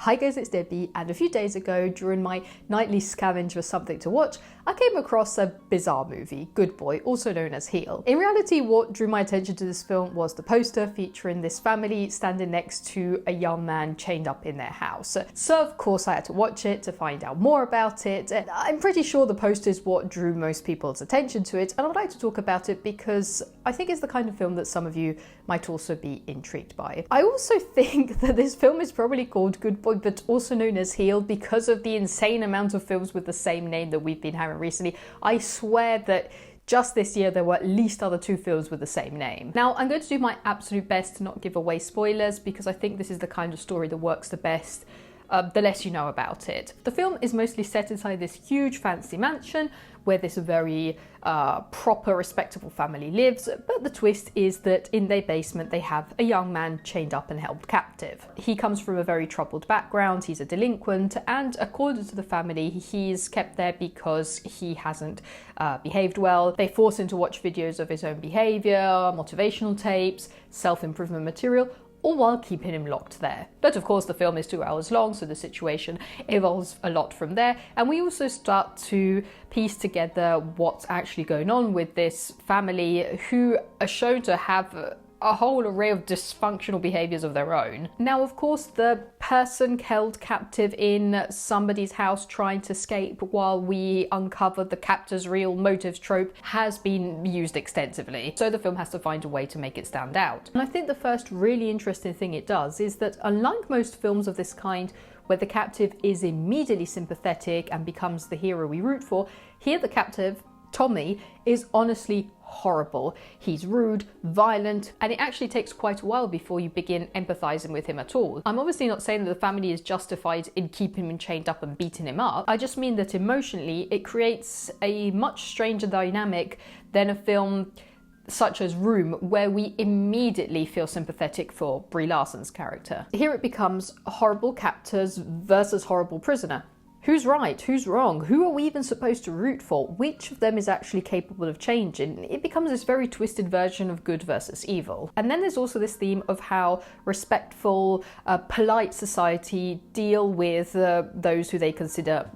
Hi guys, it's Debbie, and a few days ago during my nightly scavenge for something to watch, I came across a bizarre movie, Good Boy, also known as Heel. In reality, what drew my attention to this film was the poster featuring this family standing next to a young man chained up in their house. So of course I had to watch it to find out more about it. And I'm pretty sure the poster is what drew most people's attention to it, and I would like to talk about it because I think it's the kind of film that some of you might also be intrigued by. I also think that this film is probably called Good Boy, but also known as Heel, because of the insane amount of films with the same name that we've been having recently. I swear that just this year there were at least other 2 films with the same name. Now, I'm going to do my absolute best to not give away spoilers, because I think this is the kind of story that works the best the less you know about it. The film is mostly set inside this huge fancy mansion where this very proper, respectable family lives, but the twist is that in their basement they have a young man chained up and held captive. He comes from a very troubled background, he's a delinquent, and according to the family, he's kept there because he hasn't behaved well. They force him to watch videos of his own behaviour, motivational tapes, self-improvement material, all while keeping him locked there. But of course the film is 2 hours long, so the situation evolves a lot from there, and we also start to piece together what's actually going on with this family, who are shown to have a whole array of dysfunctional behaviours of their own. Now, of course, the person held captive in somebody's house trying to escape while we uncover the captor's real motives trope has been used extensively, so the film has to find a way to make it stand out. And I think the first really interesting thing it does is that, unlike most films of this kind where the captive is immediately sympathetic and becomes the hero we root for, here the captive, Tommy, is honestly horrible. He's rude, violent, and it actually takes quite a while before you begin empathizing with him at all. I'm obviously not saying that the family is justified in keeping him chained up and beating him up. I just mean that emotionally it creates a much stranger dynamic than a film such as Room, where we immediately feel sympathetic for Brie Larson's character. Here it becomes horrible captors versus horrible prisoner. Who's right? Who's wrong? Who are we even supposed to root for? Which of them is actually capable of changing? It becomes this very twisted version of good versus evil. And then there's also this theme of how respectful, polite society deal with those who they consider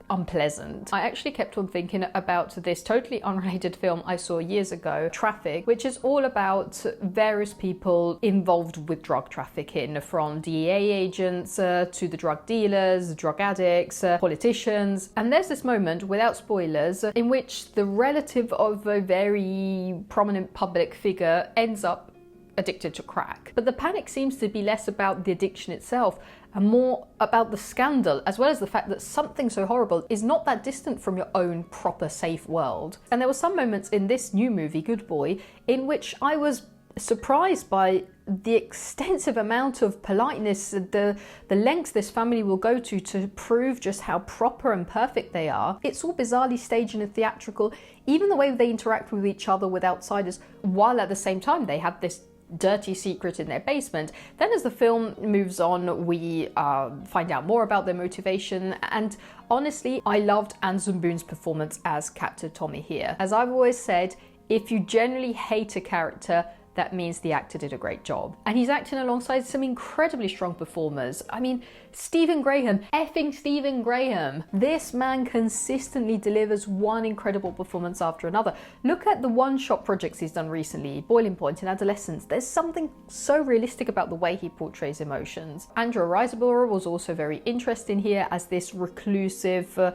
unpleasant. I actually kept on thinking about this totally unrelated film I saw years ago, Traffic, which is all about various people involved with drug trafficking, from DEA agents to the drug dealers, drug addicts, politicians. And there's this moment, without spoilers, in which the relative of a very prominent public figure ends up addicted to crack. But the panic seems to be less about the addiction itself and more about the scandal, as well as the fact that something so horrible is not that distant from your own proper safe world. And there were some moments in this new movie, Good Boy, in which I was surprised by the extensive amount of politeness, the lengths this family will go to prove just how proper and perfect they are. It's all bizarrely staged and theatrical, even the way they interact with each other, with outsiders, while at the same time they have this dirty secret in their basement. Then as the film moves on, we find out more about their motivation, and honestly, I loved Anson Boon's performance as Captain Tommy here. As I've always said, if you generally hate a character, that means the actor did a great job. And he's acting alongside some incredibly strong performers. I mean, Stephen Graham, effing Stephen Graham. This man consistently delivers one incredible performance after another. Look at the one-shot projects he's done recently, Boiling Point and Adolescence. There's something so realistic about the way he portrays emotions. Andrea Riseborough was also very interesting here as this reclusive,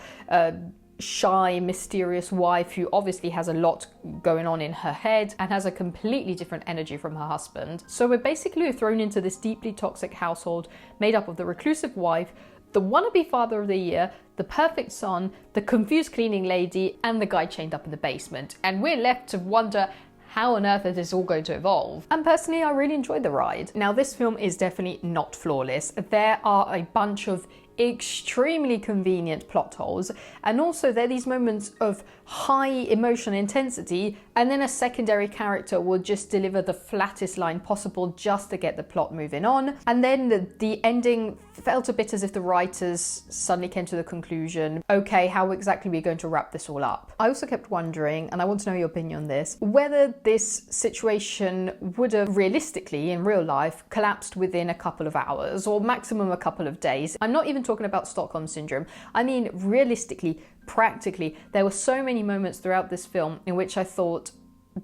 shy, mysterious wife who obviously has a lot going on in her head and has a completely different energy from her husband. So we're basically thrown into this deeply toxic household made up of the reclusive wife, the wannabe father of the year, the perfect son, the confused cleaning lady, and the guy chained up in the basement. And we're left to wonder how on earth is this all going to evolve? And personally, I really enjoyed the ride. Now, this film is definitely not flawless. There are a bunch of extremely convenient plot holes, and also there are these moments of high emotional intensity, and then a secondary character will just deliver the flattest line possible just to get the plot moving on. And then the ending felt a bit as if the writers suddenly came to the conclusion, okay, how exactly are we going to wrap this all up? I also kept wondering, and I want to know your opinion on this, whether this situation would have realistically in real life collapsed within a couple of hours or maximum a couple of days. I'm not even talking about Stockholm Syndrome. I mean, realistically, practically, there were so many moments throughout this film in which I thought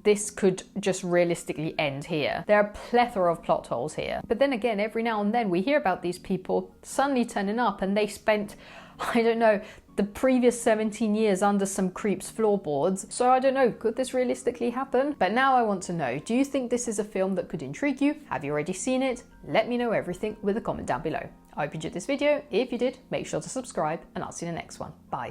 this could just realistically end here. There are a plethora of plot holes here. But then again, every now and then we hear about these people suddenly turning up and they spent, I don't know, the previous 17 years under some creep's floorboards. So I don't know, could this realistically happen? But now I want to know, do you think this is a film that could intrigue you? Have you already seen it? Let me know everything with a comment down below. I hope you enjoyed this video. If you did, make sure to subscribe and I'll see you in the next one. Bye.